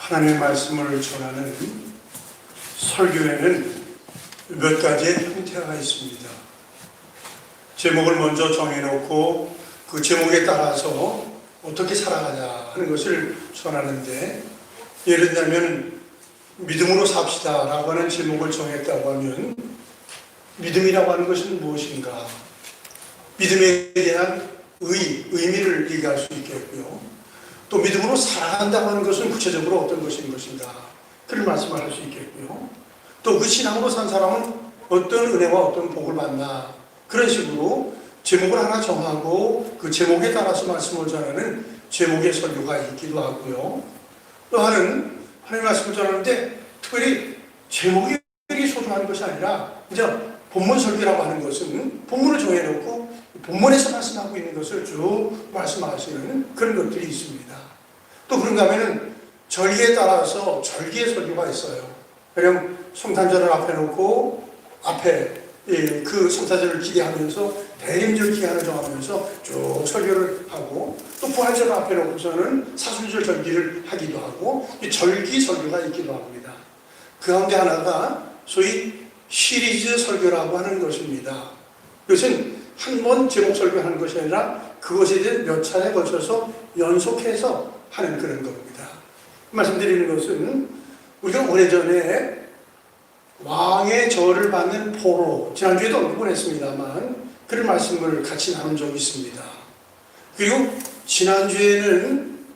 하나님의 말씀을 전하는 설교에는 몇 가지의 형태가 있습니다. 제목을 먼저 정해놓고 그 제목에 따라서 어떻게 살아가냐 하는 것을 전하는데, 예를 들면 믿음으로 삽시다 라고 하는 제목을 정했다고 하면 믿음이라고 하는 것은 무엇인가, 믿음에 대한 의미를 얘기할 수 있겠고요. 또 믿음으로 살아간다고 하는 것은 구체적으로 어떤 것인 것인가, 그런 말씀을 할 수 있겠고요. 또 그 신앙으로 산 사람은 어떤 은혜와 어떤 복을 받나, 그런 식으로 제목을 하나 정하고 그 제목에 따라서 말씀을 전하는 제목의 설교가 있기도 하고요. 또 하나는 하나님의 말씀을 전하는데 특별히 제목이 소중한 것이 아니라 이제 본문 설교라고 하는 것은 본문을 정해놓고 본문에서 말씀하고 있는 것을 쭉 말씀하시는 그런 것들이 있습니다. 또 그런가 하면은 절기에 따라서 절기의 설교가 있어요. 왜냐하면 성탄절을 앞에 놓고 앞에 그 성탄절을 기대하면서 대림절 기간을 정하면서 쭉 설교를 하고, 또 부활절을 앞에 놓고서는 사순절 절기를 하기도 하고, 절기 설교가 있기도 합니다. 그 가운데 하나가 소위 시리즈 설교라고 하는 것입니다. 이것은 한 번 제목 설교하는 것이 아니라 그것에 대해 몇 차례 걸쳐서 연속해서 하는 그런 겁니다. 말씀드리는 것은 우리가 오래전에 왕의 절을 받는 포로, 지난주에도 언급을 했습니다만 그런 말씀을 같이 나눈 적이 있습니다. 그리고 지난주에는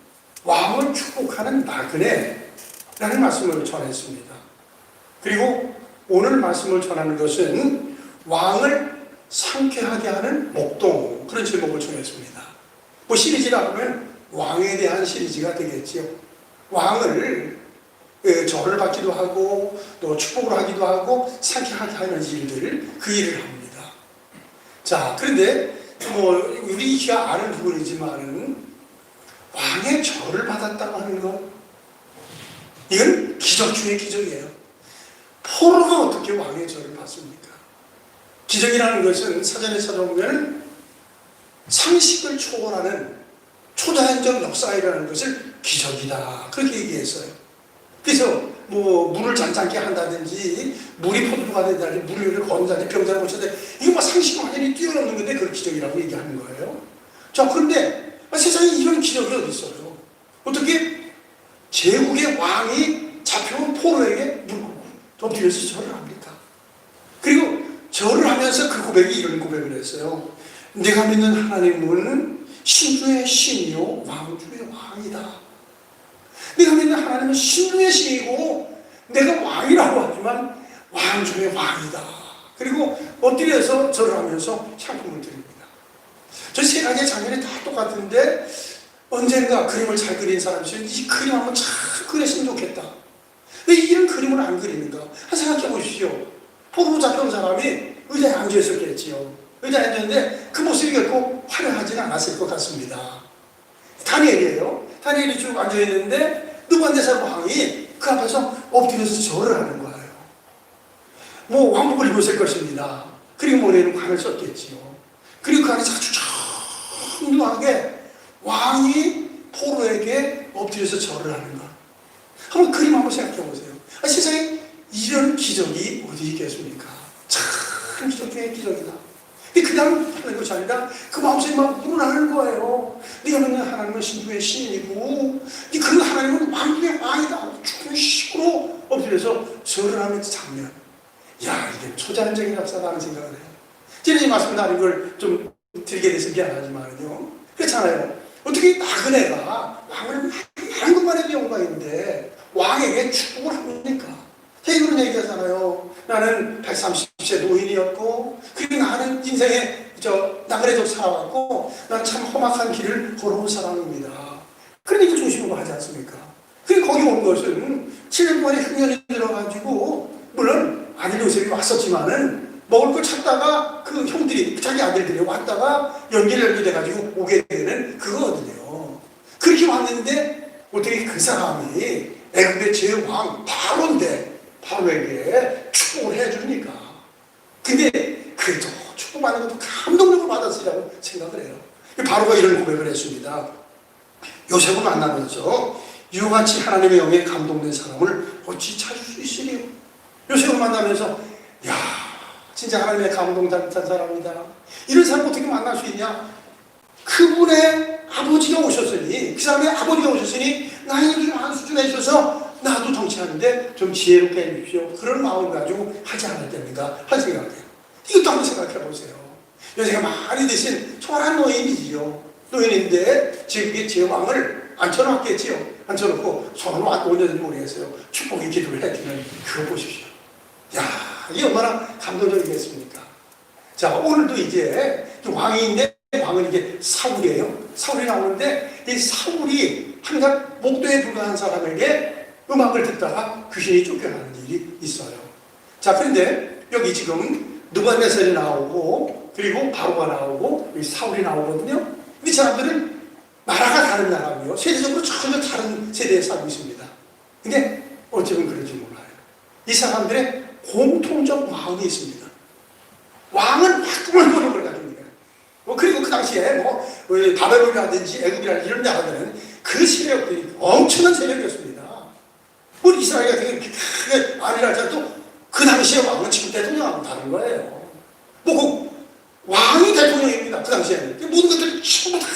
왕을 축복하는 나그네라는 말씀을 전했습니다. 그리고 오늘 말씀을 전하는 것은 왕을 상쾌하게 하는 목동, 그런 제목을 정했습니다. 뭐 시리즈라 하면 왕에 대한 시리즈가 되겠지요. 왕을 절을 받기도 하고 또 축복을 하기도 하고 상쾌하게 하는 일들, 그 일을 합니다. 자, 그런데 뭐 우리가 아는 부분이지만은 왕의 절을 받았다고 하는 것, 이건 기적 중의 기적이에요. 포로가 어떻게 왕의 절을 받습니까? 기적이라는 것은 사전에 찾아보면 상식을 초월하는 초자연적 역사이라는 것을 기적이다, 그렇게 얘기했어요. 그래서 뭐 물을 잔뜩게 한다든지 물이 포도주가 된다든지 물을 건다든지 병자를 고친다든지, 이거 뭐 상식이 완전히 뛰어넘는 건데 그걸 기적이라고 얘기하는 거예요. 자, 그런데 세상에 이런 기적이 어디 있어요? 어떻게 제국의 왕이 잡혀온 포로에게 엎드려서 절을 합니까? 그리고 절을 하면서 그 고백이 이런 고백을 했어요. 내가 믿는 하나님은 신주의 신이요 왕주의 왕이다. 내가 믿는 하나님은 신주의 신이고 내가 왕이라고 하지만 왕주의 왕이다. 그리고 엎드려서 절을 하면서 향품을 드립니다. 저 세 가지의 장면이 다 똑같은데 언젠가 그림을 잘 그린 사람이 있어요. 이 그림 한번 잘 그렸으면 좋겠다. 왜 이런 그림을 안 그리는가? 한 생각해 보십시오. 포로로 잡혀온 사람이 의자에 앉아 있었겠지요. 의자에 앉았는데 그 모습이 결코 화려하지는 않았을 것 같습니다. 다니엘이에요. 다니엘이 쭉 앉아 있는데 느부갓네살 왕이 그 앞에서 엎드려서 절을 하는 거예요. 뭐 왕복을 입었을 것입니다. 그리고 머리에는 관을 썼겠지요. 그리고 그 안에 아주 청명하게 왕이 포로에게 엎드려서 절을 하는 것. 한번 그림 한번 생각해 보세요. 세상에 이런 기적이 어디 있겠습니까? 참 기적의 기적이다. 근데 그냥 하는 것이 아니라 그 마음속에 막 우러나는 거예요. 네가 믿는 하나님은 신주의 신이고 그 하나님은 왕의 왕이다. 죽은 식으로 엎드려서 절을 하는 장면. 야, 이게 초자연적인 역사다는 생각을 해요. 저는 이 말씀 나눈 걸 좀 드리게 돼서 미안하지만요, 그렇잖아요. 어떻게 나그네가 왕을 한 것만의 영광인데 왕에게 축복을 합니까? 제가 그런 얘기하잖아요. 나는 130세 노인이었고, 그리고 나는 인생에 나그네도 살아왔고, 나는 참 험악한 길을 걸어온 사람입니다. 그런 얘기 중심으로 하지 않습니까? 그리고 거기 온 것은 7년 동안에 흉년이 들어가지고, 물론 아들 요셉이 왔었지만은 먹을 걸 찾다가 그 형들이, 자기 아들들이 왔다가 연결돼가지고 오게 되는 그거거든요. 그렇게 왔는데 어떻게 그 사람이 애굽의 제왕 바로에게 축복을 해줍니까? 근데 그래도 축복받는 것도 감동적으로 받았으리라고 생각을 해요. 바로가 이런 고백을 했습니다. 요셉을 만나면서 이와 같이 하나님의 영에 감동된 사람을 어찌 찾을 수 있으리요? 요셉을 만나면서 야, 진짜 하나님의 감동된 사람이다. 이런 사람 어떻게 만날 수 있냐? 그분의 아버지가 오셨으니, 그 사람의 아버지가 오셨으니 나에게 한 수준에 있어서 나도 정치하는데 좀 지혜롭게 해주십시오. 그런 마음을 가지고 하지 않았답니까? 한 생각이에요. 이것도 한번 생각해 보세요. 연세가 많이 드신 초라한 노인이지요. 노인인데 지금 이게 제왕을 앉혀놨겠지요. 앉혀놓고 손을 올렸는지 모르겠어요. 축복의 기도를 해주면 그거 보십시오. 야, 이게 얼마나 감동적이겠습니까? 자, 오늘도 이제 왕인데, 왕은 이게 사울이에요. 사울이 나오는데 이 사울이 항상 목도에 불과한 사람에게 음악을 듣다가 귀신이 쫓겨나는 일이 있어요. 자, 그런데 여기 지금 느부갓네살이 나오고 그리고 바로가 나오고 여기 사울이 나오거든요. 근데 이 사람들은 나라가 다른 나라고요. 세대적으로 전혀 다른 세대에 살고 있습니다. 근데 어쩌면 그런지 몰라요. 이 사람들의 공통적 마음이 있습니다. 왕은 화끈한 노력을 가지고 있는 거예요. 그리고 그 당시에 바벨론이라든지 애굽이라든지 이런 나라들은 그 세력들이 엄청난 세력이었습니다. 우리 이스라엘 같은 게 크게 아니라도 그 당시에 왕은 지금 대통령하고 다른 거예요. 그 왕이 대통령입니다. 그 당시에는 모든 것들을 전부 다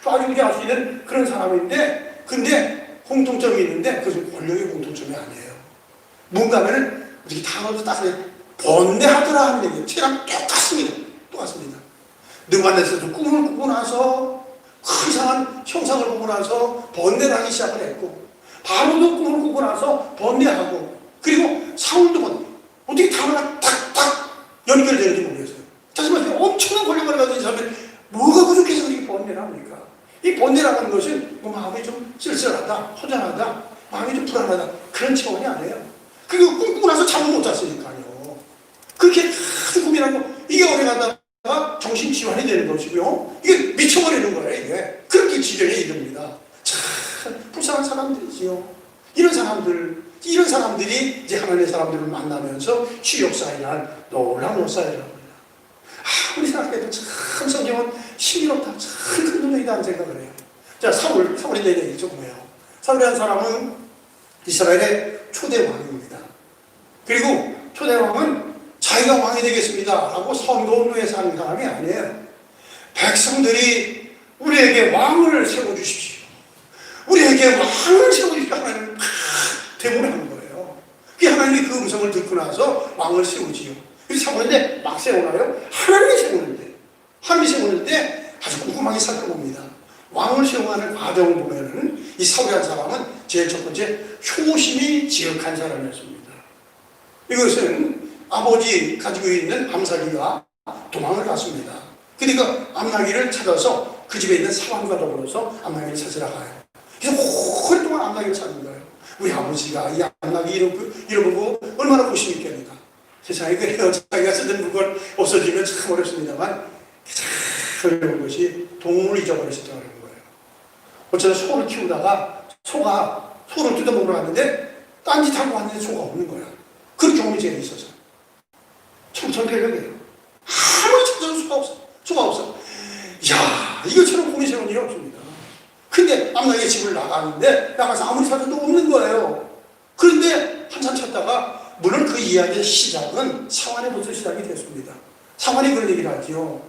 좌지우지 할 수 있는 그런 사람인데, 근데 공통점이 있는데 그것은 권력의 공통점이 아니에요. 뭔가 하면은 어떻게 단어도 따서 번뇌하더라 하는 얘기예요. 쟤랑 똑같습니다. 똑같습니다. 느부갓네살도 꿈을 꾸고 나서 큰 이상한 형상을 보고 나서 번뇌를 하기 시작을 했고, 바로도 꿈을 꾸고 나서 번뇌하고, 그리고 사울도 번뇌. 어떻게 단어가 탁탁 연결되는지 모르겠어요. 다시 말해서 엄청난 권력을 가진 사람이 뭐가 부족해서 그렇게 번뇌를 합니까? 이 번뇌라는 것은 뭐 마음이 좀 쓸쓸하다, 허전하다, 마음이 좀 불안하다, 그런 차원이 아니에요. 그리고 꿈꾸고 나서 잠을 못 잤으니까요. 그렇게 큰 고민하고 이게 오래 가다가 정신지환이 되는 것이고요. 이게 미쳐버리는 거예요. 이게 그렇게 지경에 이릅니다. 참 불쌍한 사람들이지요. 이런 사람들이 이제 하나님의 사람들을 만나면서 주 역사에 난 놀라운 역사이라고 합니다. 우리 생각해도 참 성경은 신비롭다, 참 큰 능력이다 하는 생각을 해요. 자, 사울이 내 얘기죠, 뭐예요? 사울이라는 사람은 이스라엘의 초대 왕입니다. 그리고 초대 왕은 자기가 왕이 되겠습니다 라고 선거운동에 위해서 하는 사람이 아니에요. 백성들이 우리에게 왕을 세워주십시오, 우리에게 왕을 세워주십시오 하나님 대본을 하는 거예요. 그게 하나님이 그 음성을 듣고 나서 왕을 세우지요. 그래서 세우는데 막 세우나요? 하나님이 세우는데 아주 꼼꼼하게 살펴봅니다. 왕을 세워가는 과정을 보면은 이 사울이라는 사람은 제일 첫 번째 효심이 지극한 사람이었습니다. 이것은 아버지 가지고 있는 암사기가 도망을 갔습니다. 그러니까 암나기를 찾아서 그 집에 있는 사람과 더불어서 암나기를 찾으러 가요. 그래서 오랫동안 암나기를 찾는 거예요. 우리 아버지가 이 암나기 잃어보고 얼마나 고심이 있겠는가. 세상에 그래요. 자기가 쓰던 물건 없어지면 참 어렵습니다만 참 어려운 것이 동물을 잊어버리셨다는 거예요. 어쩌다 소를 키우다가 소가 소를 뜯어먹으러 갔는데 딴짓하고 왔는데 소가 없는 거야. 그런 경험이 제가 있어서 참 별력이에요. 아무리 찾아도 소가 없어. 이야, 이것처럼 고민스러운 일이 없습니다. 근데 암나기의 집을 나가서 아무리 찾아도 없는 거예요. 그런데 한참 찾다가 물론 그 이야기의 시작은 사환에부터 시작이 됐습니다. 사환이 그런 얘기를 하지요.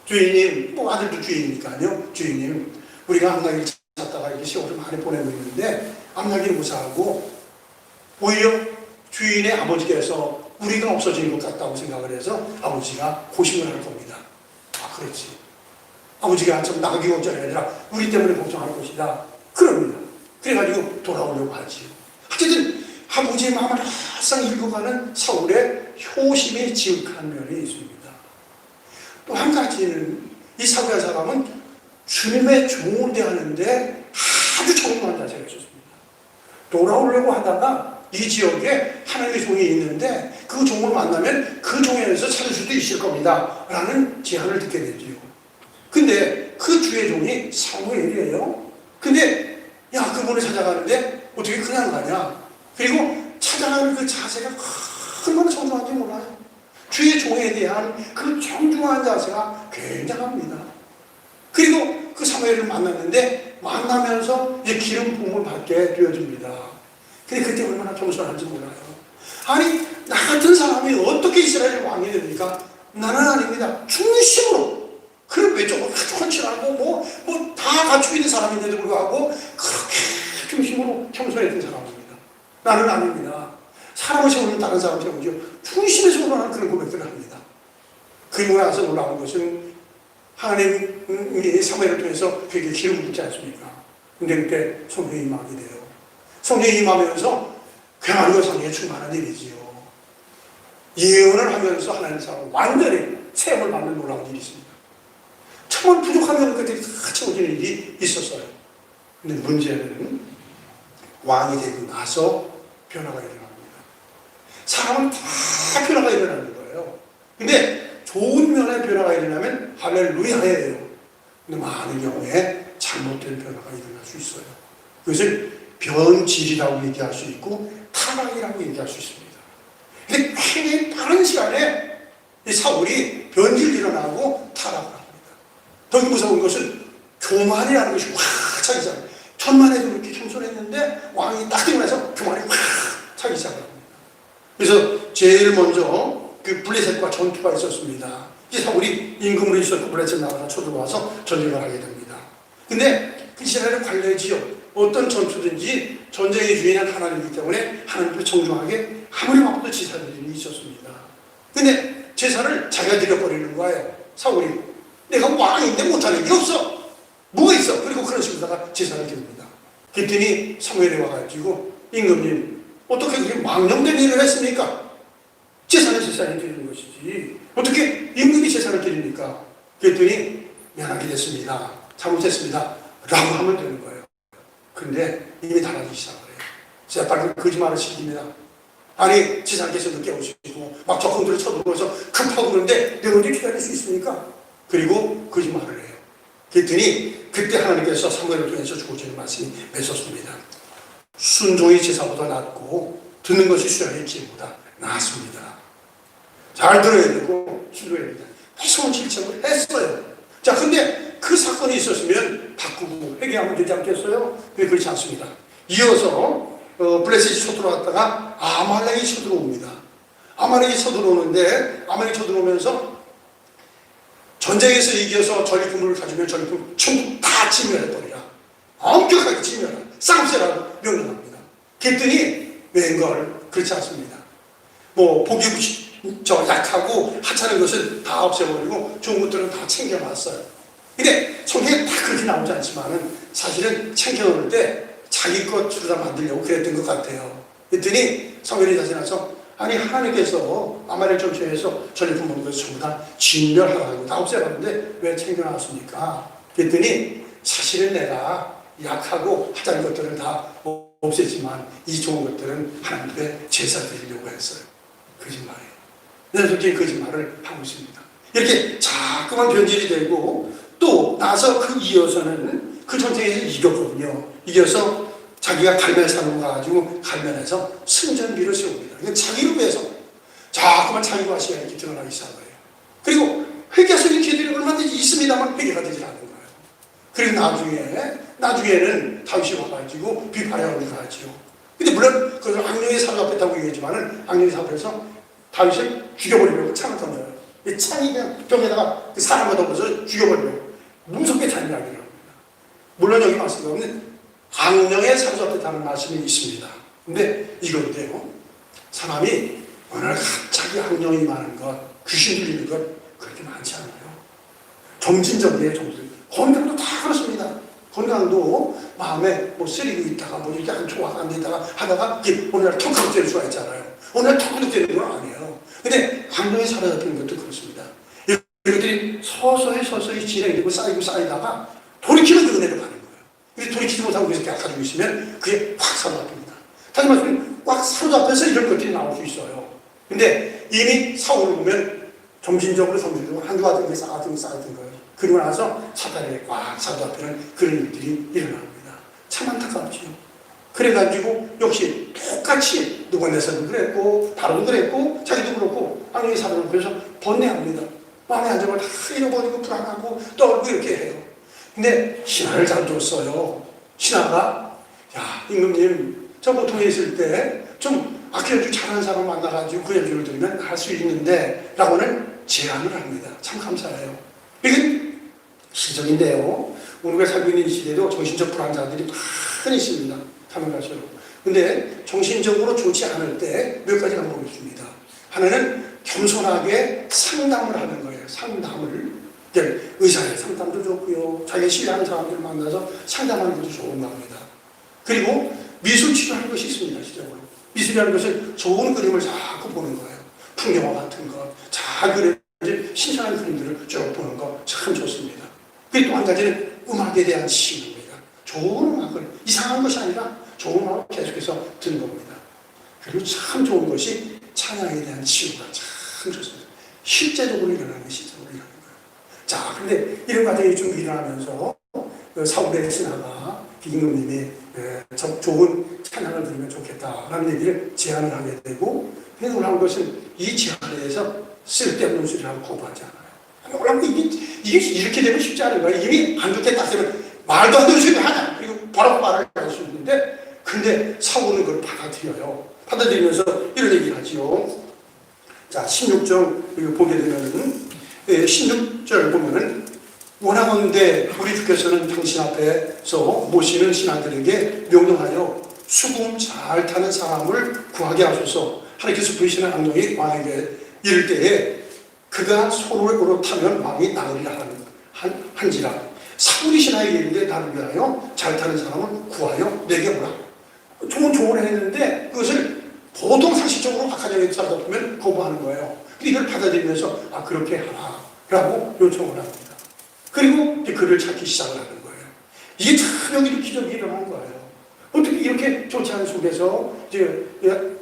주인님, 뭐 아들도 주인이니까요. 주인님, 우리가 암나기를 찾다가 이렇게 시간을 많이 보내고 있는데 암나기를 무사하고 오히려 주인의 아버지께서 우리가 없어진 것 같다고 생각을 해서 아버지가 고심을 할 겁니다. 아, 그렇지. 아버지가 좀 나가기 걱정이 아니라 우리 때문에 걱정할 것이다. 그럽니다. 그래가지고 돌아오려고 하지요. 어쨌든 아버지의 마음을 항상 읽어가는 사울의 효심이 지극한 면이 있습니다. 또 한 가지는 이 사울의 사람은 주님의 종을 대하는데 아주 정중한 자세가 있었습니다. 돌아오려고 하다가 이 지역에 하나님의 종이 있는데 그 종을 만나면 그 종에서 찾을 수도 있을 겁니다 라는 제안을 듣게 되지요. 근데 그 주의 종이 사무엘이에요. 근데 야, 그분을 찾아가는데 어떻게 그냥 가냐. 그리고 찾아가는 그 자세가 얼마나 정중한지 몰라요. 주의 종에 대한 그 정중한 자세가 굉장합니다. 그리고 그 사무엘을 만났는데 만나면서 이제 기름 부음을 받게 되어집니다. 근데 그때 얼마나 겸손한지 몰라요. 아니, 나 같은 사람이 어떻게 이스라엘 왕이 됩니까? 나는 아닙니다. 중심으로. 그럼 왜 조금 헌신하고 다 갖추고 있는 사람인데도 불구하고 그렇게 중심으로 겸손했던 사람입니다. 나는 아닙니다. 사람을 세우는 다른 사람을 세우죠. 중심에서 우러나는 그런 고백들을 합니다. 그리고 나서 올라온 것은 하나님이 사무엘을 통해서 그에게 기름을 붓지 않습니까? 근데 그때 성령이 임하게 돼요. 성령이 임하면서 그야말로 성령에 충만한 일이지요. 예언을 하면서 하나님 사람을 완전히 체험을 받는 놀라운 일이 있습니다. 정말 부족하면 그들이 다 채워지는 일이 있었어요. 근데 문제는 왕이 되고 나서 변화가 일어납니다. 사람은 다 변화가 일어나는 거예요. 근데 좋은 면의 변화가 일어나면 할렐루야예요. 근데 많은 경우에 잘못된 변화가 일어날 수 있어요. 그것을 변질이라고 얘기할 수 있고 타락이라고 얘기할 수 있습니다. 근데 굉장히 빠른 시간에 이 사울이 변질 일어나고 타락을 합니다. 더 무서운 것은 교만이라는 것이 확 차기 시작합니다. 천만 해도 그렇게 겸손했는데 왕이 딱 되고 나서 교만이 확 차기 시작합니다. 그래서 제일 먼저 그 블레셋과 전투가 있었습니다. 이 사울이 임금으로 있었고 블레셋 나라가 쳐들어와서 전쟁을 하게 됩니다. 근데 그 이스라엘의 관례 지역 어떤 전투든지 전쟁의 주인은 하나님이기 때문에 하나님께 정중하게 아무리 바빠도 제사를 드리는 게 있었습니다. 근데 제사를 자기가 드려버리는 거예요. 사울이. 내가 왕인데 못하는 게 없어. 뭐가 있어? 그리고 그런 식으로다가 제사를 드립니다. 그랬더니 사무엘이 와가지고 임금님 어떻게 그렇게 망령된 일을 했습니까? 제사는 제사를 드리는 것이지 어떻게 임금이 제사를 드립니까? 그랬더니 미안하게 됐습니다. 잘못했습니다. 라고 하면 되는 거예요. 근데 이미 달라지기 시작을 해요. 재빨리 거짓말을 시킵니다. 아니 지상께서 늦게 오시고 막 적군들을 쳐들어서 급하고 그러는데 내가 어떻게 기다릴 수 있습니까? 그리고 거짓말을 해요. 그랬더니 그때 하나님께서 사무엘을 통해서 주어지는 말씀이 맺었습니다. 순종이 제사보다 낫고 듣는 것이 수양의 지혜보다 낫습니다. 잘 들어야 되고 순종해야 됩니다. 무서운 실천을 했어요. 자, 근데 그 사건이 있었으면 바꾸고 회개하면 되지 않겠어요? 왜 그렇지 않습니다. 이어서 블레셋이 쳐들어왔다가 아말렉이 쳐들어옵니다. 아말렉이 쳐들어오는데 아말렉이 쳐들어오면서 전쟁에서 이겨서 전리품을 가지면 전리품 전부 다 침멸해버리라. 엄격하게 침멸하라. 쌍세라고 명령합니다. 그랬더니 웬걸 그렇지 않습니다. 복이 약하고 하찮은 것은 다 없애버리고 좋은 것들은 다 챙겨놨어요. 근데 성경에 다 그렇게 나오지 않지만은 사실은 챙겨놓을 때 자기 것으로 다 만들려고 그랬던 것 같아요. 그랬더니 사무엘이 다시 나서 아니 하나님께서 아말렉 전투에서 전리품 먹는 것을 전부 다 진멸하라고 다 없애봤는데 왜 챙겨놨습니까? 그랬더니 사실은 내가 약하고 하찮은 것들을 다 없앴지만 이 좋은 것들은 하나님께 제사 드리려고 했어요. 거짓말이에요. 내 솔직히 거짓말을 하고 있습니다. 이렇게 자꾸만 변질이 되고 또 나서 그 이어서는 그 전쟁에서 이겼거든요. 이겨서 자기가 갈멜산으로 가가지고 갈멜에서 승전비를 세웁니다. 이건 자기를 위해서 자꾸만 자기가 시간이 이렇게 드러나기 시작해요. 그리고 회개할 수 있는 기회들이 얼마든지 있습니다만 회개가 되지 않는 거예요. 그리고 나중에는 다윗이 와가지고 비파라고 하지요. 근데 물론 그것을 악령의 사부 앞에 얘기했지만은 악령의 사부에서 다윗을 죽여버리려고 창을 던져요. 창이 그냥 벽에다가 사람과 더불어서 죽여버리려고 무섭게 잔인하게 합니다. 물론 여기 말씀이 없는 악령의 사부 앞에 다는 말씀이 있습니다. 근데 이건데요, 사람이 어느 날 갑자기 악령이 많은 것, 귀신 들리는 것 그렇게 많지 않아요. 점진적이에요. 건강도 다 그렇습니다. 건강도 마음에 쓰리고 있다가 이렇게 안 좋아 안 되다가 하다가 어느 날 턱하고 때릴 수가 있잖아요. 어느 날 턱하고 때리는 건 아니에요. 근데 악령이 사라져버리는 것도 그렇습니다. 이것들이 서서히 진행되고 쌓이다가 돌이키는 그 은혜로 가는 거예요. 근데 돌이키지 못하고 계속 가지고 있으면 그게 확 사로잡힙니다. 다시 말하면 꽉 사로잡혀서 이런 것들이 나올 수 있어요. 근데 이미 사울을 보면 점진적으로 한두 가지 쌓아둔 거예요. 그리고 나서 사단에게 꽉 사로잡히는 그런 일들이 일어납니다. 참 안타깝지요. 그래가지고 역시 똑같이 누가네서도 그랬고 바로도 그랬고 자기도 그렇고 악령의 사단을 그래서 번뇌합니다. 마음의 안정을 다 잃어버리고 불안하고 떨고 이렇게 해요. 근데 신화를 잘 줬어요. 신화가, 야, 임금님, 저 보통에 있을 때 좀 악기 연주 잘하는 사람 만나가지고 그 연주를 들으면 할 수 있는데, 라고는 제안을 합니다. 참 감사해요. 이게 시적인데요. 우리가 살고 있는 이 시대에도 정신적 불안자들이 많이 있습니다. 가능하셔요. 근데 정신적으로 좋지 않을 때 몇 가지 방법이 있습니다. 하나는 겸손하게 상담을 하는 거예요. 상담을. 의사의 상담도 좋고요. 자기가 신뢰하는 사람들 만나서 상담하는 것도 좋은 겁니다. 그리고 미술 치료하는 것이 있습니다. 실제로. 미술이라는 것은 좋은 그림을 자꾸 보는 거예요. 풍경화 같은 것, 잘 그려진 신선한 그림들을 쭉 보는 거 참 좋습니다. 그리고 또 한 가지는 음악에 대한 치유입니다. 좋은 음악을, 이상한 것이 아니라 좋은 음악을 계속해서 듣는 겁니다. 그리고 참 좋은 것이 찬양에 대한 치유가 참 좋습니다. 실제적으로 일어나는 것이 실제적으로 일어나는 거예요. 자, 근데 이런 과정이 좀 일어나면서 사울의 신하가 임금님이 좋은 찬양을 들으면 좋겠다라는 얘기를 제안을 하게 되고, 근데 놀라운 것은 이 제안에 대해서 쓸데없는 소리라고 거부하지 않아요. 놀라운 이게 이렇게 되면 쉽지 않은 거예요. 이미 안 좋겠다 하면 말도 안 되는 소리 하냐. 그리고 바로 말을 할 수 있는데, 근데 사울은 그걸 받아들여요. 받아들이면서 이런 얘기를 하지요. 자, 16절 보게 되면은 16절 보면은 원하건대 우리 주께서는 당신 앞에서 모시는 신하들에게 명령하여 수금 잘 타는 사람을 구하게 하소서. 하나님께서 부르시는 악령이 왕에게 이를 때에 그가 소로 타면 왕이 나으리라 한지라. 사울이 신하에게 이르되 나를 위하여 잘 타는 사람을 구하여 내게 오라. 좋은 조언을 했는데 그것을 보통 상식적으로 박하장에 살다 보면 거부하는 거예요. 근데 이걸 받아들이면서 그렇게 하라 라고 요청을 합니다. 그리고 이제 그를 찾기 시작을 하는 거예요. 이게 참 여기도 기적이 일어난 거예요. 어떻게 이렇게 좋지 않은 속에서 이제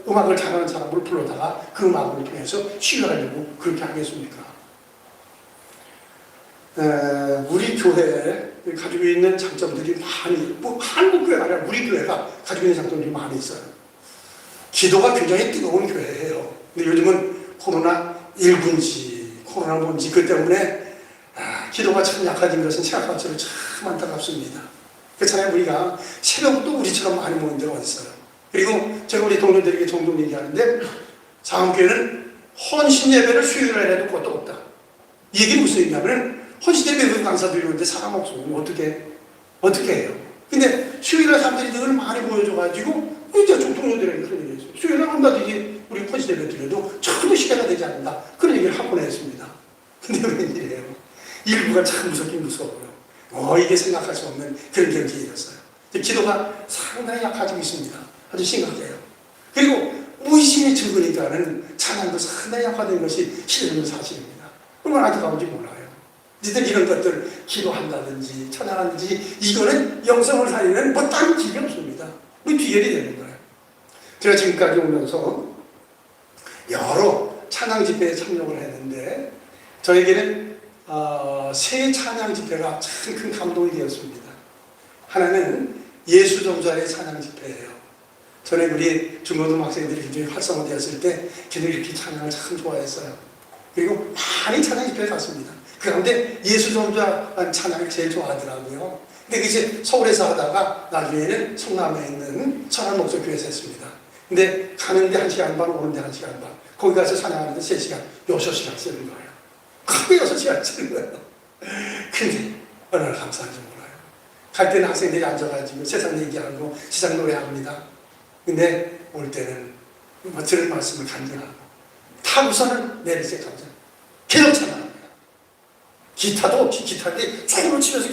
음악을 잘하는 사람을 불러다가 그 음악을 통해서 치유하려고 그렇게 하겠습니까? 우리 교회에 가지고 있는 장점들이 많이, 한국 교회가 아니라 우리 교회가 가지고 있는 장점들이 많이 있어요. 기도가 굉장히 뜨거운 교회예요. 근데 요즘은 코로나19인지 코로나 뭔지 그 때문에 기도가 참 약해진 것은 생각할수록 참 안타깝습니다. 그렇잖아요. 우리가 새벽부터 우리처럼 많이 모이는 데가 어딨어요. 그리고 제가 우리 동료들에게 종종 얘기하는데, 장흥교회는 헌신 예배를 수요일에 해도 그것도 없다. 이 얘기는 무슨 얘기냐면, 헌신 예배 강사들이 오는데 사람 없으면 어떻게 해요? 근데 수요일에 사람들이 늘 많이 모여져가지고, 이제 동료들에게 그런 얘기 했어요. 수요일에 한마디 우리 헌신 예배 드려도 전부 시간이 되지 않는다. 그런 얘기를 하곤 했습니다. 근데 웬일이에요? 일부가 참 무섭긴 무서워요. 이게 생각할 수 없는 그런 경기였어요. 기도가 상당히 약해지고 있습니다. 아주 심각해요. 그리고 무의식이 적으니까는 찬양도 상당히 약화된 것이 실제로 사실입니다. 얼마나 안타까운지 몰라요. 니들 이런 것들 기도한다든지 찬양하든지 이거는 영성을 살리는 다른 길이 없습니다. 비결이 되는 거예요. 제가 지금까지 오면서 여러 찬양 집회에 참여를 했는데 저에게는 세 찬양 집회가 참 큰 감동이 되었습니다. 하나는 예수점자의 찬양 집회예요. 전에 우리 중고등 학생들이 굉장히 활성화되었을 때 걔들이 이렇게 찬양을 참 좋아했어요. 그리고 많이 찬양 집회에 갔습니다. 그 가운데 예수점자 찬양을 제일 좋아하더라고요. 근데 이제 서울에서 하다가 나중에는 성남에 있는 천안목소교회에서 했습니다. 근데 가는데 1시간 반, 오는데 1시간 반. 거기 가서 찬양하는데 3시간, 6시간 쓰는 거예요. 거의 6시간 쓰는 거예요. 근데 얼마나 감사한지 몰라요. 갈 때는 학생들이 앉아가지고 세상 얘기하고 세상 노래합니다. 근데 올 때는 들은 말씀을 간증하고 타고서는 내리세 감정 계속 찬양합니다. 기타도 없이 기타인데 손으로 치면서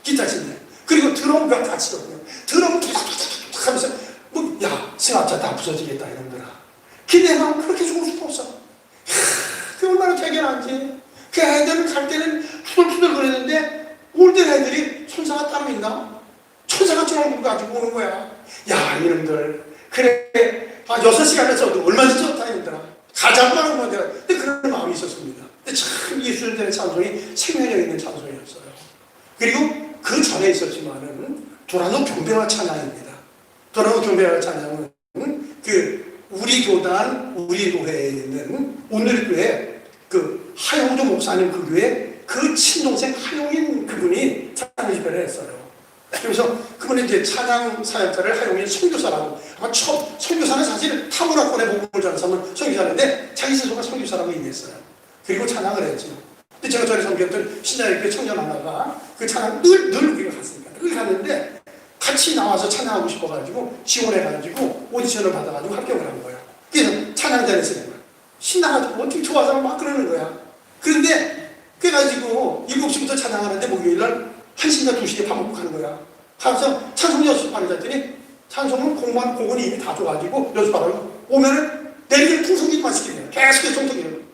기타 친대. 그리고 드럼과 같이 오고요. 드럼을 계속 하면서 승합차 다 부서지겠다 이런더라. 근데 난 그렇게 죽고 싶었어. 그 얼마나 대견한지. 그 애들은 갈 때는 투덜투덜 거리는데 올 때는 애들이 천사가 따로 있나? 천사가 저런 거 가지고 오는 거야. 이놈들 그래 6시간에서도 얼마나 좋다 이놈들아. 가자고 하는 건데 근데 그런 마음이 있었습니다. 근데 참 예수님의 찬송이 생명력 있는 찬송이었어요. 그리고 그 전에 있었지만은 도라노 경배와 찬양입니다. 도라노 경배와 찬양은 우리 교단 우리 교회에 있는 오늘 교회 그 하용조 목사님 그 교회 그 친동생 하용인 그분이 찬양 집회를 했어요. 그래서 그분이 이제 찬양 사역자를 하용인 선교사라고, 아마 선교사는 사실 타문화권에 복음을 전하는 사람은 선교사인데 자기 스스로가 선교사라고 얘기했어요. 그리고 찬양을 했죠. 근데 제가 전에 섬겼던 신자유교회 청년 하나가 그 찬양 늘 우리가 갔으니까 늘 갔는데 같이 나와서 찬양하고 싶어가지고 지원해가지고 오디션을 받아가지고 합격을 한 거야. 그래서 찬양자를 쓰는 거야. 신나가지고 어떻게 좋아서 막 그러는 거야. 그런데 그래가지고 7시부터 찬양하는데 목요일날 1시인가 2시에 밥 먹고 가는 거야. 가서 찬송 연습하는 잤더니 찬송은 곡은 이미 다 줘가지고 연습하라고 오면은 내리기를 풍성기만 시키네요. 계속해서 정통기를.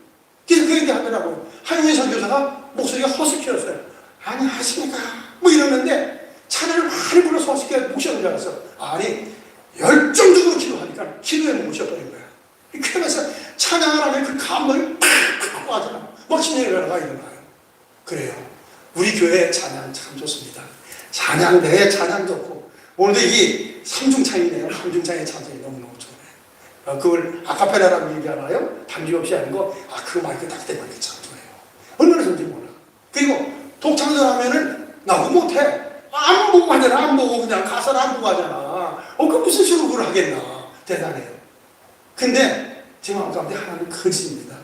그래서 그 얘기 하더라고요. 하용의 선교사가 목소리가 허스키였어요. 안녕하십니까 뭐 이러는데 찬양을 많이 불러서 허스키가 목시하는 줄 알았어. 아니 열정적으로 기도하니까 기도에 목시어버린 거야. 그러면서 찬양을 하면 그 감동이 팍 빠져나 막 신령이 일어나요. 그래요. 우리 교회 찬양 참 좋습니다. 찬양 내에 찬양 좋고 오늘도 이게 삼중창이네요. 삼중창의 찬양이 너무너무 좋네요. 그걸 아카펠라라고 얘기하나요? 단지 없이 하는 거. 그 마이크 딱 대고 이렇게 참 좋아요. 얼마나 좋은지 몰라. 그리고 독창들 하면은 나도 못해. 안 보고 하잖아. 안 보고 그냥 가사를 안 보고 하잖아. 그 무슨 식으로 그걸 하겠나. 대단해요. 근데 제 마음 가운데 하나는 거짓입니다.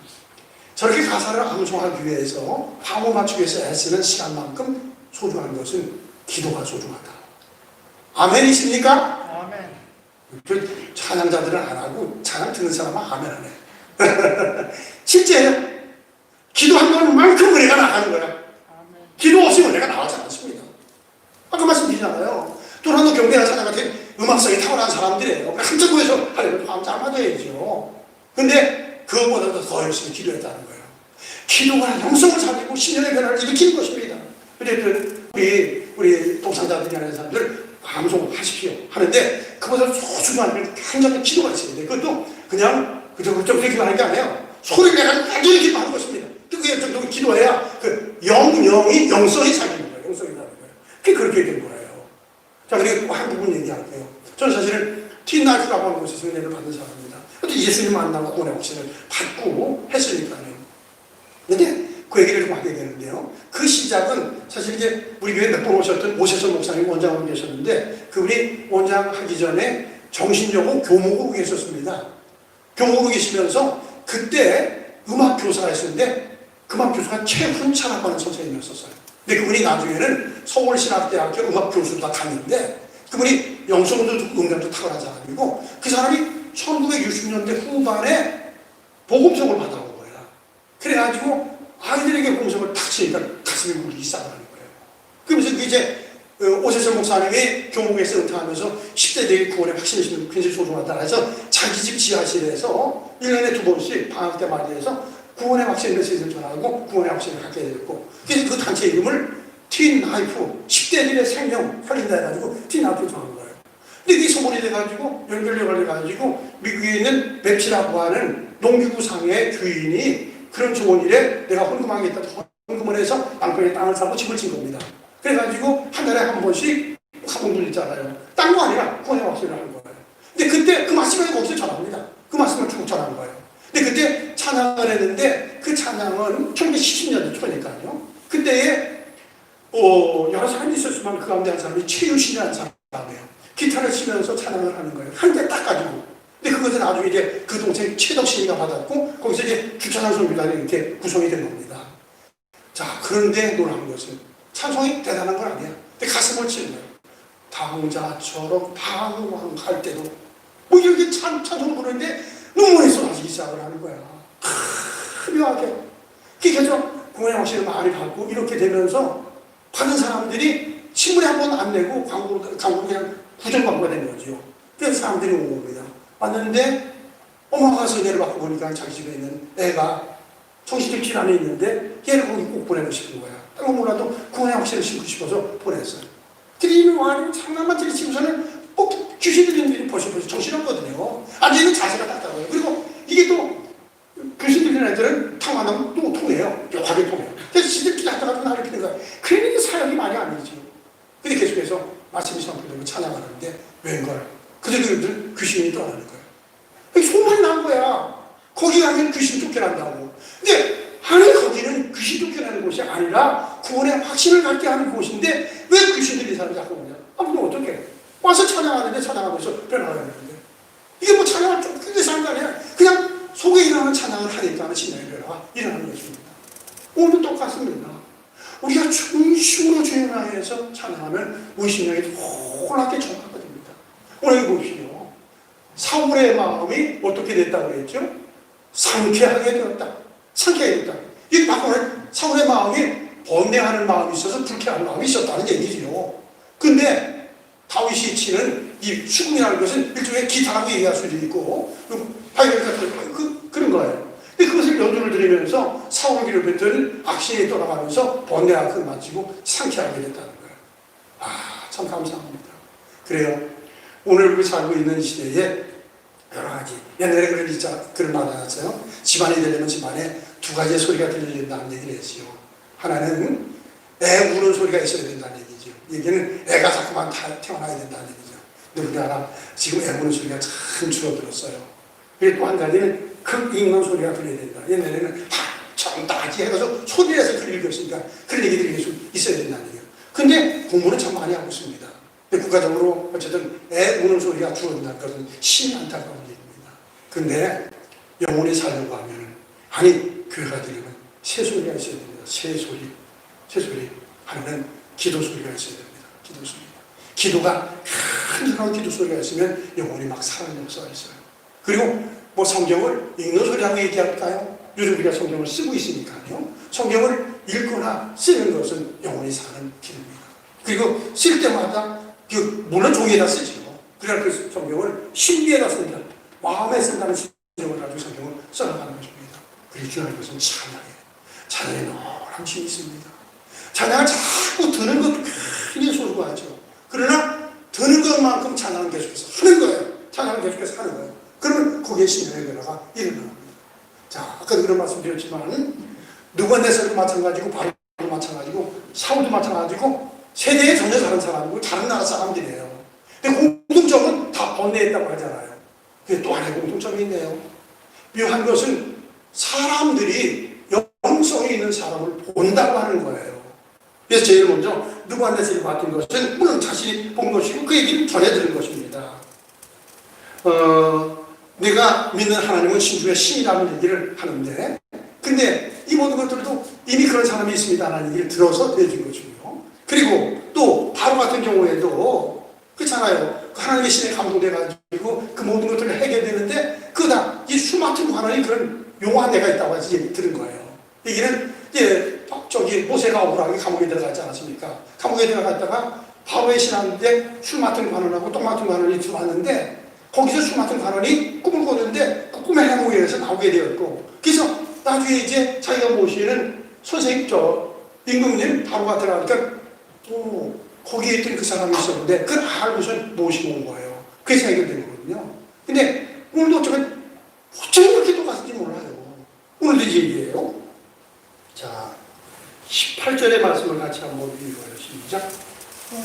저렇게 가사를 암송하기 위해서 방어 맞추기 위해서 애쓰는 시간만큼 소중한 것은 기도가 소중하다. 아멘이십니까? 아멘. 찬양자들은 안 하고 찬양 듣는 사람은 아멘 안 해. 실제 기도한 만큼 은혜가 나가는 거야. 아멘. 기도 없이 은혜가 나가지 않습니다. 아까 말씀드리잖아요. 또 하나 경배하는 찬양 같은 음악성이 탁월한 사람들이에요. 한참 구해서 하려면 마음 잘 맞아야죠. 근데 그것보다도 더 열심히 기도했다는 거예요. 기도가 영성을 살리고 신령의 변화를 일으키는 것입니다. 어쨌든 우리 독상자들이 하는 사람들 방송하십시오 하는데 그보다 소중한 한장의 기도가 있어야 돼. 그것도 그냥 그저 기도하는 게 아니에요. 소리를 내가지고 완전히 기도하는 것입니다. 그게 정도 기도해야 그 영성이 살리는 거예요. 영성이 살리는 거예요. 그게 그렇게 된 거예요. 자, 그리고 한 부분 얘기할게요. 저는 사실은 틴나이프라고 하는 곳에서 은혜를 받은 사람입니다. 근데 예수님 만나고 구원의 확신을 받고 했으니까요. 근데 그 얘기를 좀 하게 되는데요. 그 시작은 사실 이제 우리 교회 몇 번 오셨던 오세선 목사님 원장으로 계셨는데 그분이 원장 하기 전에 정신여고 교목으로 계셨습니다. 교목으로 계시면서 그때 음악 교사였었는데 그 음악 교수가 최훈찬이라고 하는 선생님이었었어요. 근데 그분이 나중에는 서울신학대학교 음악 교수로 다 갔는데 그분이 영성도 음감도 탁월한 사람이고 그 사람이 1960년대 후반에 복음성을 받아온 거야. 그래가지고 아이들에게 복음성을 탁 치니까 가슴이 울기 시작하는 거예요. 그러면서 이제 오세선 목사님이 교목에서 은퇴하면서 10대들이 구원의 확신이 굉장히 소중하다 해서 자기 집 지하실에서 1년에 2번씩 방학 때 맞이해서 구원의 확신 메시지를 전하고 구원의 확신을 갖게 됐고 그래서 그 단체 이름을 틴나이프 10대들의 생명 살린다 해가지고 틴나이프 정한 거예요. 근데 이게 소문이 돼가지고 연결돼 걸려가지고 미국에 있는 맵시라고 하는 농기구상의 주인이 그런 좋은 일에 내가 헌금하겠다 헌금을 해서 방송에 땅을 사고 집을 진 겁니다. 그래가지고 한 달에 한 번씩 화분 돌리잖아요. 딴 거 아니라 구원의 확신을 하는 거예요. 근데 그때 그 말씀을 거기서 전합니다. 그 말씀을 쭉 전하는 거예요. 근데 그때 찬양을 했는데 그 찬양은 1970년대 초니까요. 그때에 여러 사람이 있었지만 그 가운데 한 사람이 최유신이라는 사람이에요. 기타를 치면서 찬양을 하는 거예요. 한 개 딱 가지고. 근데 그것은 나중에 이제 그 동생 최덕신이가 받았고 거기서 이제 주찬한 성교단이 이렇게 구성이 된 겁니다. 자, 그런데 놀라운 것은 찬송이 대단한 건 아니야. 근데 가슴을 치는 거예요. 당자처럼 방황할 때도 뭐 이렇게 찬송을 부르는데 눈물이 쏟아지기 시작을 하는 거야. 묘하게. 그래서 구원의 확신을 많이 받고 이렇게 되면서 받은 사람들이 신문에 한 번 안 내고 광고로 그냥 부정 광고가 된 거죠. 그래서 사람들이 온 겁니다. 왔는데 엄마가 은혜를 받고 보니까 자기 집에 있는 애가 정신적 질환이 있는데 얘를 거기 꼭 보내고 싶은 거야. 딴거 몰라도 구원의 확신을 심고 싶어서 보냈어요. 근데 이미 와는 장난만 들이치고서는 꼭 귀신 들리는 일이 벌써 정신없거든요. 앉아있는 자세가 딱딱해요. 그리고 이게 또 귀신 들리는 애들은 탁 만나면 또 통해요. 묘하게 통해요. 그래서 지들끼리 하다가 나를 피는 거야. 그러니까 사역이 많이 아니지. 근데 계속해서 말씀이 선포되고 찬양하는데 웬걸 그들은 귀신이 떠나는 거야. 소문이 난 거야. 거기 가면 귀신 쫓겨난다고. 근데 아니 거기는 귀신 쫓겨나는 곳이 아니라 구원의 확신을 갖게 하는 곳인데 왜 귀신들이 이 사람 자꾸 오냐? 그럼 어떡해? 와서 찬양하는데 찬양하면서 변화하는데 이게 뭐 찬양을 좀 크게 사는 거 아니야? 그냥 속에 일어나는 찬양을 하니까 신앙의 변화가 일어나는 것입니다. 오늘도 똑같습니다. 우리가 중심으로 주의 나라에서 찬양하면 우리 심령이 놀랍게 전화가 됩니다. 오늘 보십시오. 사울의 마음이 어떻게 됐다고 그랬죠? 상쾌하게 되었다. 상쾌하게 되었다. 이 바로는 사울의 마음이 번뇌하는 마음이 있어서 불쾌한 마음이 있었다는 얘기지요. 근데 다윗이 치는 이 죽음이라는 것은 일종의 기타라고 얘기할 수도 있고, 바이올 같은 그런 거예요. 근데 그것을 연주를 들으면서 사울을 괴롭혔던 악신이 떠나가면서 번뇌함을 마치고 상쾌하게 됐다는 거예요. 아, 참 감사합니다. 그래요. 오늘 우리 살고 있는 시대에 여러 가지, 옛날에 그런 말 하셨어요. 집안이 되려면 집안에 두 가지의 소리가 들려야 된다는 얘기를 했지요. 하나는 애 우는 소리가 있어야 된다는 얘기죠. 얘기는 애가 자꾸만 태어나야 된다는 얘기죠. 근데 우리나라 지금 애 우는 소리가 참 줄어들었어요. 그리고 또 한 가지는 극 읽는 소리가 들려야 된다. 옛날에는 참 따지 해가지고 소리에서 글 읽었으니까 그런 얘기들이 계속 있어야 된다는 얘기예요. 근데 공부는 참 많이 하고 있습니다. 근데 국가적으로 어쨌든 애 우는 소리가 줄어든다는 것은 심히 안타까운 일입니다. 근데 영혼이 살려고 하면 아니 교회가 되려면 새 소리가 있어야 됩니다. 새 소리 하나는 기도 소리가 있어야 됩니다. 기도 소리. 기도가 큰절한 기도 소리가 있으면 영혼이 막 살아나는 역사가 있어요. 그리고 뭐 성경을 읽는 소리라고 얘기할까요? 요즘 우리가 성경을 쓰고 있으니까요. 성경을 읽거나 쓰는 것은 영혼이 사는 길입니다. 그리고 쓸 때마다 물론 종이에다 쓰지요. 그러나 그 성경을 신비에다 쓴다. 마음에 쓴다는 신경을 가지고 성경을 써나가는 것입니다. 그리고 중요한 것은 찬양이에요. 찬양에 노란 힘이 있습니다. 찬양을 자꾸 드는 것도 굉장히 소소하죠. 그러나 드는 것만큼 찬양은 계속해서 하는 거예요. 찬양은 계속해서 하는 거예요. 그러면 거기에 신령의 변화가 일어납니다. 자, 아까도 그런 말씀 드렸지만 느부갓네살도 마찬가지고 바로도 마찬가지고 사울도 마찬가지고 세대에 전혀 다른 사람이고 다른 나라 사람들이에요. 근데 공통점은 다 번뇌했다고 하잖아요. 그게 또 하나의 공통점이 있네요. 묘한 것은 사람들이 영성이 있는 사람을 본다고 하는 거예요. 그래서 제일 먼저 느부갓네살이 봤던 것은 물론 자신이 본 것이고 그 얘기를 전해드린 것입니다. 내가 믿는 하나님은 신중의 신이라는 얘기를 하는데 근데 이 모든 것들도 이미 그런 사람이 있습니다라는 얘기를 들어서 해준 것이고요. 그리고 또 바로 같은 경우에도 그렇잖아요. 하나님의 신에 감동돼가지고 그 모든 것들을 해결되는데 그다 이 수 맡은 관원이 그런 용한 애가 있다고 해서 얘기 들은 거예요. 얘기는 이제 저기 모세가 억울하게 감옥에 들어갔지 않았습니까? 감옥에 들어갔다가 바로의 신하인데 술 맡은 관원하고 똥 맡은 관원이 들어왔는데 거기서 술 맡은 관원이 꿈을 꿨는데 그 꿈의 행복에 의해서 나오게 되었고 그래서 나중에 이제 자기가 모시는 선생님 임금님 바로가 들어가니까 거기에 있던 그 사람이 있었는데 그걸 알고서 모시고 온 거예요. 그래서 해결된 거거든요. 근데 오늘도 어쩌면 그렇게 똑같은지 몰라요. 오늘도 이 얘기예요. 자, 18절의 말씀을 같이 한번 읽어요. 시작.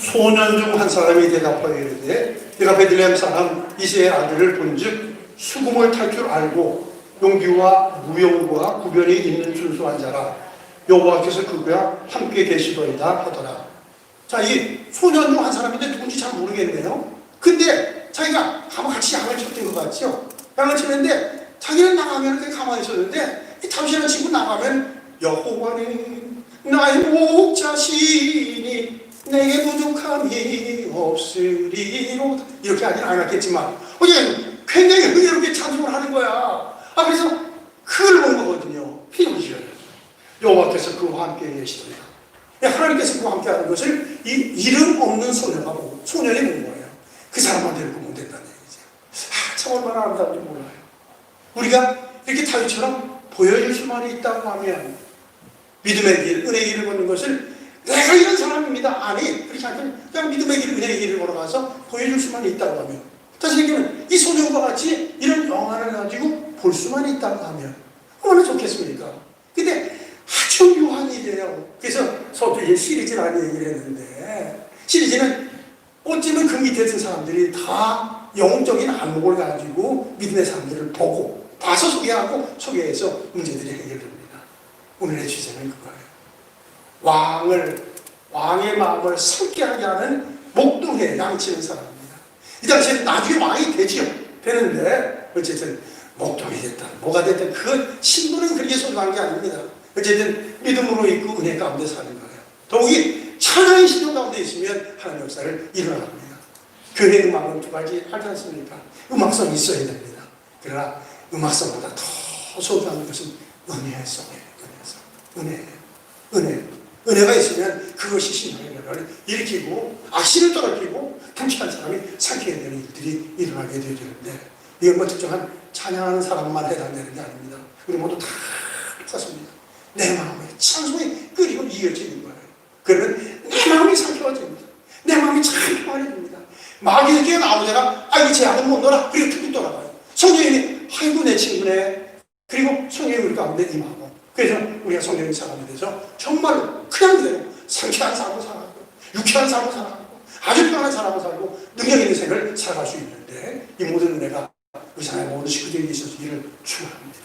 소년 중 한 사람이 대답하여 이르되 내가 베들레헴 사람 이새의 아들을 본즉 수금을 탈 줄 알고 용기와 무용과 구변이 있는 순수한 자라 여호와께서 그가 함께 계시더이다 하더라. 자, 이 소년 중 한 사람인데 누군지 잘 모르겠네요. 근데 자기가 같이 양을 쳤던 것 같죠? 양을 쳤는데 자기는 나가면 그냥 가만히 있었는데 이 당신은 친구 나가면 여호와는 나의 목자시니 내게 부족함이 없으리로 이렇게 하진 않았겠지만 어제 굉장히 흥미롭게 찬송을 하는 거야. 그래서 그걸 본 거거든요. 피부시를 여호와께서 그와 함께 계시더라. 하나님께서 그와 함께 하는 것을 이 이름 없는 소년이 본 거예요. 그 사람만 데리고 오면 된다는 얘기죠. 참 얼마나 아름다운지 몰라요. 우리가 이렇게 다윗처럼 보여줄 수만 있다고 하면 믿음의 길, 은혜의 길을 걷는 것을 내가 이런 사람입니다. 아니, 그렇지 않고 그냥 믿음의 길, 은혜의 길을 걸어가서 보여줄 수만 있다고 하면 다시 얘기하면 이 소년과 같이 이런 영화를 가지고 볼 수만 있다고 하면 얼마나 좋겠습니까? 근데 아주 묘한 일이에요. 그래서 저도 시리즈라는 얘기를 했는데 시리즈는 어쩌면 그 밑에 있는 사람들이 다 영적인 안목을 가지고 믿음의 사람들을 보고 봐서 소개하고 소개해서 문제들이 해결됩니다. 오늘의 주제는 그거예요. 왕을 왕의 마음을 상쾌하게 하는 목동에 양치는 사람입니다. 이 당시에 나중에 왕이 되지요. 되는데 어쨌든 목동이 됐다. 뭐가 됐든 그 신분은 그렇게 소중한 게 아닙니다. 어쨌든 믿음으로 있고 은혜 가운데 사는 거예요. 더욱이 찬양의 신용 가운데 있으면 하나님의 역사를 일어납니다. 교회의 음악은 두 가지 하지 않습니까? 음악성이 있어야 됩니다. 그러나 음악성보다 더 소중한 것은 은혜성이에요. 은혜가 있으면 그것이 신앙의 변화를 일으키고 악신을 떨어뜨리고 불쾌한 사람이 상쾌해야 되는 일들이 일어나게 되는데 이건 뭐 특정한 찬양하는 사람만 해당되는 게 아닙니다. 우리 모두 다 똑같습니다. 내 마음에 찬송이 끓이고 이어지는 거예요. 그러면 내 마음이 상쾌해집니다. 내 마음이 참 평안해집니다. 마귀에게 나오다가 아이고 제 아들 못 놀아. 그리고 툭 돌아가요. 성령님이 아이고 내 친구네. 그리고 성령이 우리 가운데 임하고 그래서 우리가 성령의 사람이 돼서 정말로 그냥 그대로 상쾌한 삶을 살아가고 유쾌한 삶을 살아가고 아주 편안한 삶을 살고 능력 있는 생을 살아갈 수 있는데 이 모든 은혜가 우리 사람의 모든 식구들에게 있어서 이를 축원합니다.